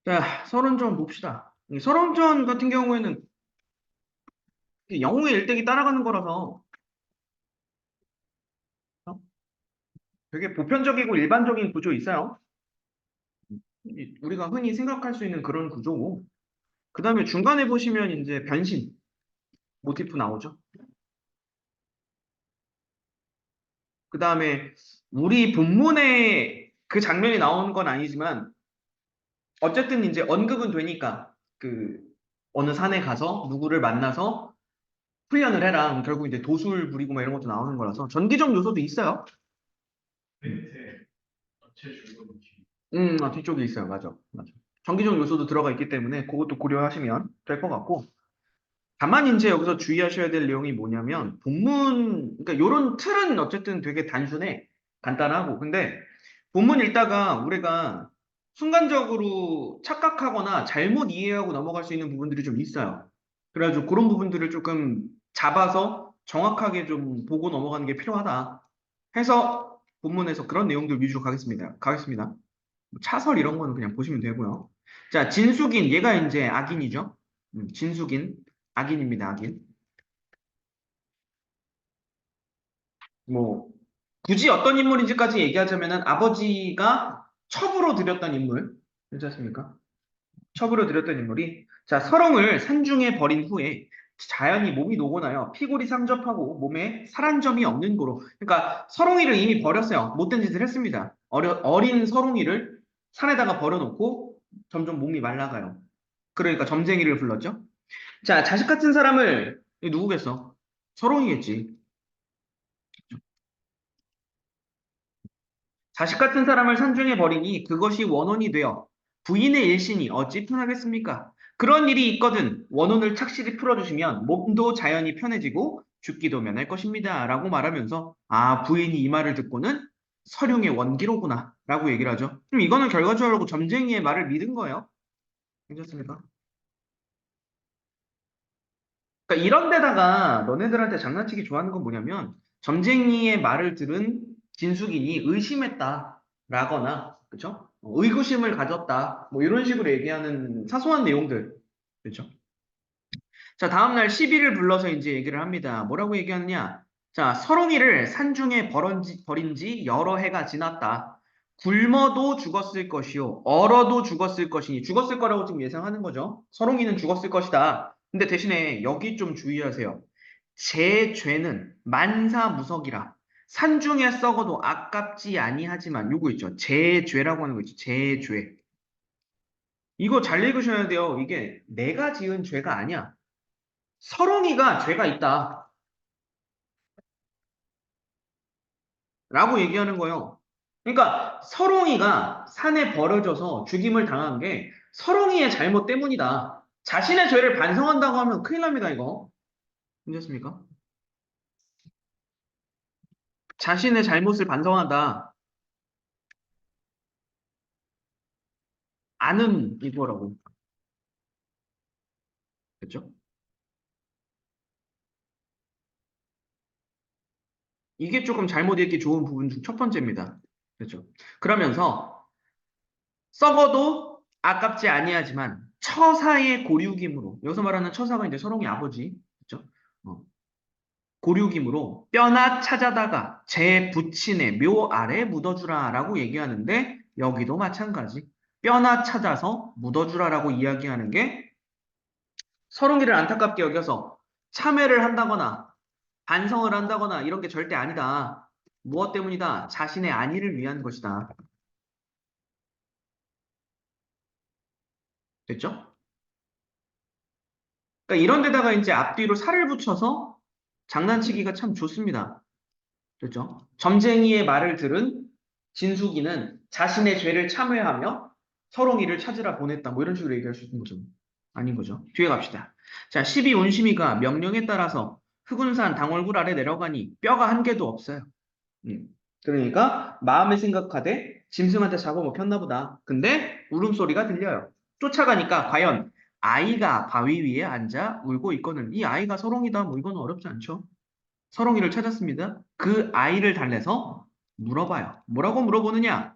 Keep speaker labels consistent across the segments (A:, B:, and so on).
A: 자, 설원전 봅시다. 이 설원전 같은 경우에는 영웅의 일대기 따라가는 거라서 어? 되게 보편적이고 일반적인 구조 있어요. 우리가 흔히 생각할 수 있는 그런 구조고. 그 다음에 중간에 보시면 이제 변신 모티프 나오죠. 그 다음에 우리 본문에 그 장면이 나온 건 아니지만 어쨌든 이제 언급은 되니까 그 어느 산에 가서 누구를 만나서 훈련을 해라. 결국 이제 도술 부리고 막 이런 것도 나오는 거라서 전기적 요소도 있어요. 뒤쪽에 있어요. 맞아. 맞아. 전기적 요소도 들어가 있기 때문에 그것도 고려하시면 될 것 같고. 다만 이제 여기서 주의하셔야 될 내용이 뭐냐면 본문, 그러니까 요런 틀은 어쨌든 되게 단순해. 간단하고. 근데 본문 읽다가 우리가 순간적으로 착각하거나 잘못 이해하고 넘어갈 수 있는 부분들이 좀 있어요. 그래가지고 그런 부분들을 조금 잡아서 정확하게 좀 보고 넘어가는 게 필요하다. 해서 본문에서 그런 내용들 위주로 가겠습니다. 차설 이런 거는 그냥 보시면 되고요. 자, 진숙인, 얘가 이제 악인이죠. 진숙인, 악인입니다, 악인. 뭐, 굳이 어떤 인물인지까지 얘기하자면은 아버지가 첩으로 들였던 인물. 괜찮습니까? 첩으로 들였던 인물이, 자, 서롱을 산중에 버린 후에 자연히 몸이 녹아나요. 피골이 상접하고 몸에 살한 점이 없는 고로. 그러니까 서롱이를 이미 버렸어요. 못된 짓을 했습니다. 어린 서롱이를 산에다가 버려놓고 점점 몸이 말라가요. 그러니까 점쟁이를 불렀죠. 자, 자식 같은 사람을 이게 누구겠어? 서롱이겠지. 자식 같은 사람을 산중에 버리니 그것이 원혼이 되어 부인의 일신이 어찌 편하겠습니까? 그런 일이 있거든 원혼을 착실히 풀어주시면 몸도 자연히 편해지고 죽기도 면할 것입니다. 라고 말하면서 아, 부인이 이 말을 듣고는 설용의 원기로구나 라고 얘기를 하죠. 그럼 이거는 결과적으로 점쟁이의 말을 믿은 거예요. 괜찮습니까? 그러니까 이런 데다가 너네들한테 장난치기 좋아하는 건 뭐냐면 점쟁이의 말을 들은 진숙인이 의심했다라거나 그쵸? 의구심을 가졌다 뭐 이런 식으로 얘기하는 사소한 내용들 그렇죠? 자, 다음날 시비를 불러서 이제 얘기를 합니다. 뭐라고 얘기하느냐? 자, 서롱이를 산중에 버린 지 여러 해가 지났다. 굶어도 죽었을 것이요. 얼어도 죽었을 것이니. 죽었을 거라고 지금 예상하는 거죠. 서롱이는 죽었을 것이다. 근데 대신에 여기 좀 주의하세요. 제 죄는 만사무석이라. 산중에 썩어도 아깝지 아니하지만 요거 있죠. 제 죄라고 하는 거 있죠. 제 죄. 이거 잘 읽으셔야 돼요. 이게 내가 지은 죄가 아니야. 서롱이가 죄가 있다. 라고 얘기하는 거예요. 그러니까 서롱이가 산에 버려져서 죽임을 당한 게 서롱이의 잘못 때문이다. 자신의 죄를 반성한다고 하면 큰일 납니다, 이거. 괜찮습니까? 자신의 잘못을 반성한다. 아는 이거라고. 그렇죠? 이게 조금 잘못 읽기 좋은 부분 중 첫 번째입니다. 그렇죠? 그러면서 썩어도 아깝지 아니하지만 처사의 고륙이므로 여기서 말하는 처사가 이제 서롱이 아버지. 그렇죠? 어, 고륙이므로 뼈나 찾아다가 제 부친의 묘 아래 묻어주라라고 얘기하는데 여기도 마찬가지. 뼈나 찾아서 묻어주라라고 이야기하는 게 서롱이를 안타깝게 여겨서 참회를 한다거나 반성을 한다거나 이런 게 절대 아니다. 무엇 때문이다? 자신의 안위를 위한 것이다. 됐죠? 그러니까 이런 데다가 이제 앞뒤로 살을 붙여서 장난치기가 참 좋습니다. 그렇죠? 점쟁이의 말을 들은 진숙이는 자신의 죄를 참회하며 서롱이를 찾으라 보냈다. 뭐 이런 식으로 얘기할 수 있는 거죠. 아닌 거죠. 뒤에 갑시다. 자, 12 온심이가 명령에 따라서 흑운산 당월굴 아래 내려가니 뼈가 한 개도 없어요. 음. 그러니까 마음에 생각하되 짐승한테 잡아먹혔나 보다. 근데 울음소리가 들려요. 쫓아가니까 과연 아이가 바위 위에 앉아 울고 있거늘 이 아이가 서롱이다. 뭐 이건 어렵지 않죠. 서롱이를 찾았습니다. 그 아이를 달래서 물어봐요. 뭐라고 물어보느냐?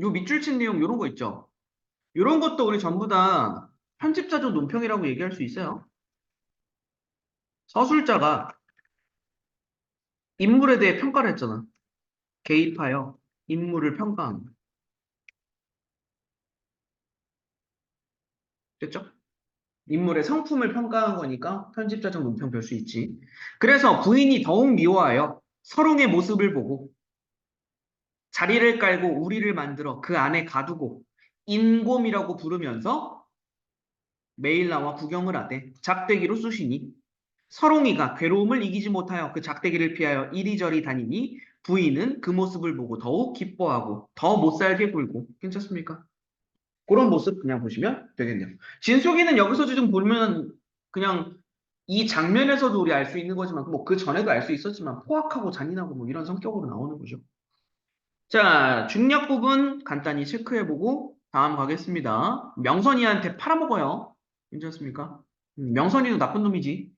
A: 요 밑줄 친 내용 요런 거 있죠. 요런 것도 우리 전부 다 편집자적 논평이라고 얘기할 수 있어요. 서술자가 인물에 대해 평가를 했잖아. 개입하여 인물을 평가한 거. 됐죠? 인물의 성품을 평가한 거니까 편집자적 논평 별 수 있지. 그래서 부인이 더욱 미워하여 서롱의 모습을 보고 자리를 깔고 우리를 만들어 그 안에 가두고 인곰이라고 부르면서 매일 나와 구경을 하되 작대기로 쑤시니 서롱이가 괴로움을 이기지 못하여 그 작대기를 피하여 이리저리 다니니 부인은 그 모습을 보고 더욱 기뻐하고 더 못살게 굴고. 괜찮습니까? 그런 모습 그냥 보시면 되겠네요. 진숙이는 여기서 지금 보면 그냥 이 장면에서도 우리 알 수 있는 거지만 뭐 그 전에도 알 수 있었지만 포악하고 잔인하고 뭐 이런 성격으로 나오는 거죠. 자, 중력 부분 간단히 체크해보고 다음 가겠습니다. 명선이한테 팔아먹어요. 괜찮습니까? 명선이도 나쁜 놈이지.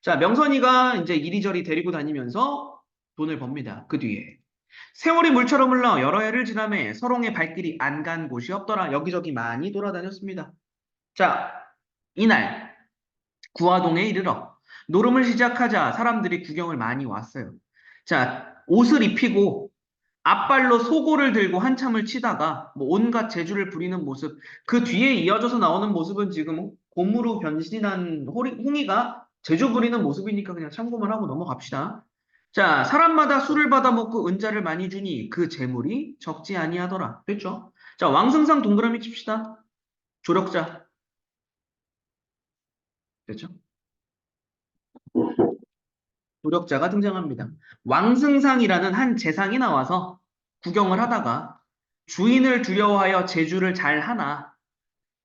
A: 자, 명선이가 이제 이리저리 데리고 다니면서 돈을 법니다. 그 뒤에. 세월이 물처럼 흘러 여러 해를 지나매 서롱의 발길이 안 간 곳이 없더라. 여기저기 많이 돌아다녔습니다. 자, 이날 구화동에 이르러 노름을 시작하자 사람들이 구경을 많이 왔어요. 자, 옷을 입히고 앞발로 소고를 들고 한참을 치다가 뭐 온갖 재주를 부리는 모습, 그 뒤에 이어져서 나오는 모습은 지금 곰으로 변신한 홍이가 재주 부리는 모습이니까 그냥 참고만 하고 넘어갑시다. 자, 사람마다 술을 받아먹고 은자를 많이 주니 그 재물이 적지 아니하더라. 됐죠? 자, 왕승상 동그라미 칩시다. 조력자. 됐죠? 조력자가 등장합니다. 왕승상이라는 한 재상이 나와서 구경을 하다가 주인을 두려워하여 재주를 잘 하나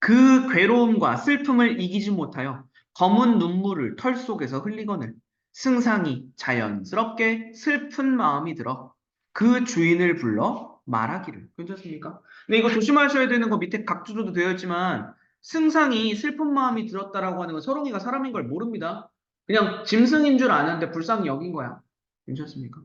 A: 그 괴로움과 슬픔을 이기지 못하여 검은 눈물을 털 속에서 흘리거늘 승상이 자연스럽게 슬픈 마음이 들어 그 주인을 불러 말하기를. 괜찮습니까? 근데 이거 조심하셔야 되는 거 밑에 각주로도 되어 있지만 승상이 슬픈 마음이 들었다라고 하는 건 서롱이가 사람인 걸 모릅니다. 그냥 짐승인 줄 아는데 불쌍히 여긴 거야. 괜찮습니까?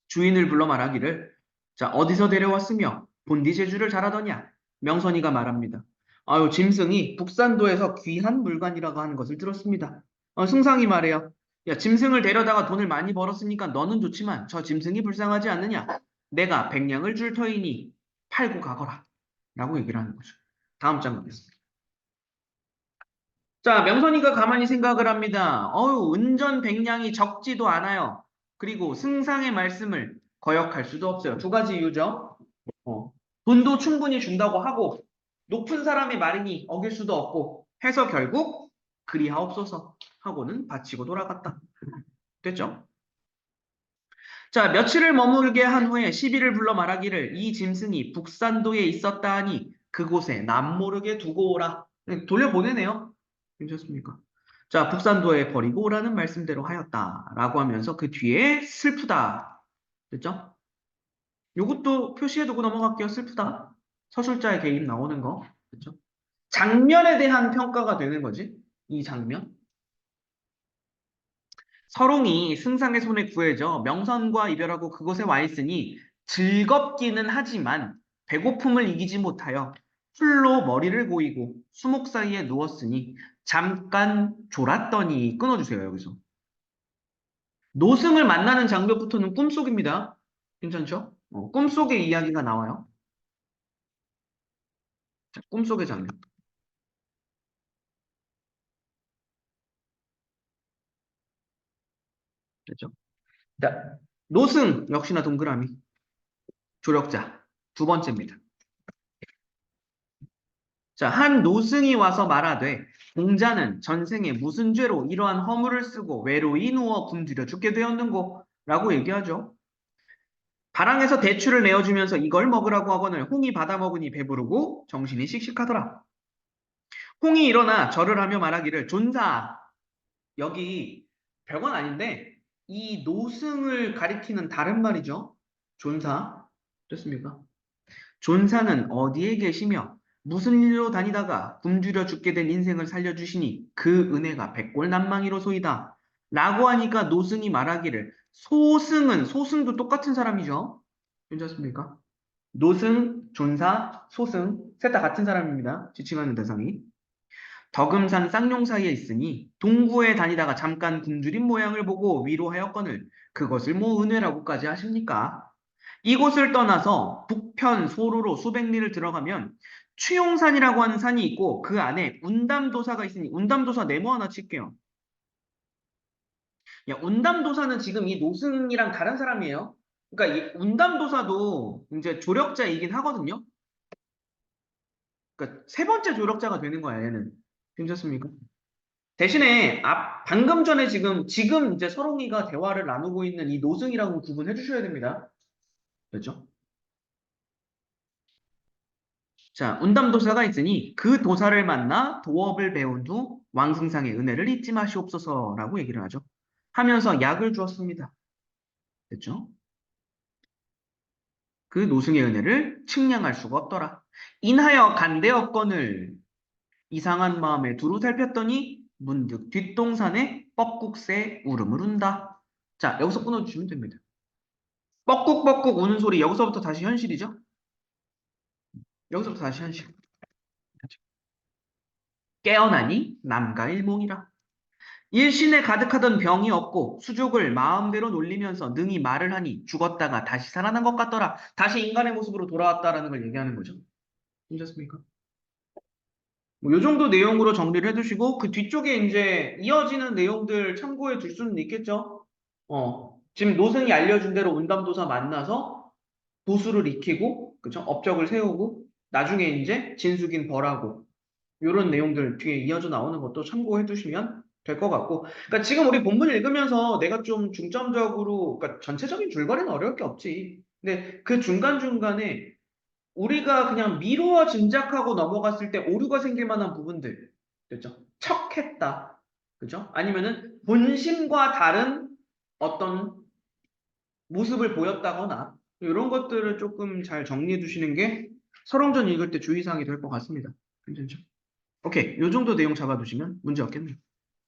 A: 주인을 불러 말하기를 자 어디서 데려왔으며 본디 제주를 잘하더냐 명선이가 말합니다. 아유 짐승이 북산도에서 귀한 물건이라고 하는 것을 들었습니다. 승상이 말해요. 야 짐승을 데려다가 돈을 많이 벌었으니까 너는 좋지만 저 짐승이 불쌍하지 않느냐. 내가 백냥을 줄 터이니 팔고 가거라 라고 얘기를 하는 거죠. 다음 장 가겠습니다. 자, 명선이가 가만히 생각을 합니다. 은전 백냥이 적지도 않아요. 그리고 승상의 말씀을 거역할 수도 없어요. 두 가지 이유죠. 돈도 충분히 준다고 하고 높은 사람의 말이니 어길 수도 없고 해서 결국 그리하옵소서 하고는 바치고 돌아갔다. 됐죠? 자, 며칠을 머물게 한 후에 시비를 불러 말하기를 이 짐승이 북산도에 있었다 하니 그곳에 남모르게 두고 오라. 돌려보내네요. 괜찮습니까? 자, 북산도에 버리고 오라는 말씀대로 하였다라고 하면서 그 뒤에 슬프다. 됐죠? 요것도 표시해두고 넘어갈게요. 슬프다. 서술자의 개입 나오는 거. 됐죠? 장면에 대한 평가가 되는 거지. 이 장면. 서롱이 승상의 손에 구해져 명선과 이별하고 그곳에 와 있으니 즐겁기는 하지만 배고픔을 이기지 못하여 풀로 머리를 고이고 수목 사이에 누웠으니 잠깐 졸았더니 끊어주세요, 여기서. 노승을 만나는 장면부터는 꿈속입니다. 괜찮죠? 꿈속의 이야기가 나와요. 자, 꿈속의 장면. 됐죠? 자, 노승 역시나 동그라미. 조력자. 두 번째입니다. 자, 한 노승이 와서 말하되 공자는 전생에 무슨 죄로 이러한 허물을 쓰고 외로이 누워 굶주려 죽게 되었는고? 라고 얘기하죠. 바랑에서 대추를 내어주면서 이걸 먹으라고 하거늘 홍이 받아먹으니 배부르고 정신이 씩씩하더라. 홍이 일어나 절을 하며 말하기를 존사. 여기 별건 아닌데 이 노승을 가리키는 다른 말이죠. 존사. 됐습니까? 존사는 어디에 계시며 무슨 일로 다니다가 굶주려 죽게 된 인생을 살려주시니 그 은혜가 백골난망이로소이다. 라고 하니까 노승이 말하기를 소승은 소승도 똑같은 사람이죠. 괜찮습니까? 노승, 존사, 소승 셋 다 같은 사람입니다. 지칭하는 대상이. 덕음산 쌍용 사이에 있으니 동구에 다니다가 잠깐 굶주린 모양을 보고 위로하였거늘 그것을 뭐 은혜라고까지 하십니까? 이곳을 떠나서 북편 소로로 수백 리를 들어가면 취용산이라고 하는 산이 있고 그 안에 운담도사가 있으니 운담도사 네모 하나 칠게요. 야, 운담도사는 지금 이 노승이랑 다른 사람이에요. 그러니까 이 운담도사도 이제 조력자이긴 하거든요. 그러니까 세 번째 조력자가 되는 거야, 얘는. 괜찮습니까? 대신에 방금 전에 지금 이제 서롱이가 대화를 나누고 있는 이 노승이라고 구분해 주셔야 됩니다. 그렇죠? 자, 운담도사가 있으니 그 도사를 만나 도업을 배운 후 왕승상의 은혜를 잊지 마시옵소서라고 얘기를 하죠. 하면서 약을 주었습니다. 됐죠? 그 노승의 은혜를 측량할 수가 없더라. 인하여 간대었건을 이상한 마음에 두루 살폈더니 문득 뒷동산에 뻐꾹새 울음을 운다. 자, 여기서 끊어주시면 됩니다. 뻐꾹뻐꾹 우는 소리 여기서부터 다시 현실이죠? 여기서부터 다시 현실. 깨어나니 남가 일몽이라. 일신에 가득하던 병이 없고 수족을 마음대로 놀리면서 능히 말을 하니 죽었다가 다시 살아난 것 같더라. 다시 인간의 모습으로 돌아왔다라는 걸 얘기하는 거죠. 괜찮습니까? 뭐, 요 정도 내용으로 정리를 해두시고, 그 뒤쪽에 이제 이어지는 내용들 참고해 둘 수는 있겠죠? 지금 노승이 알려준 대로 운담도사 만나서 도수를 익히고, 그쵸? 업적을 세우고, 나중에 이제 진숙인 벌하고, 요런 내용들 뒤에 이어져 나오는 것도 참고해 두시면 될 것 같고. 그러니까 지금 우리 본문 읽으면서 내가 좀 중점적으로, 그러니까 전체적인 줄거리는 어려울 게 없지. 근데 그 중간중간에 우리가 그냥 미루어 짐작하고 넘어갔을 때 오류가 생길 만한 부분들, 그죠? 척했다, 그죠? 아니면은 본심과 다른 어떤 모습을 보였다거나 이런 것들을 조금 잘 정리해 두시는 게 설왕전 읽을 때 주의사항이 될 것 같습니다. 괜찮죠? 오케이, 요 정도 내용 잡아두시면 문제 없겠네요.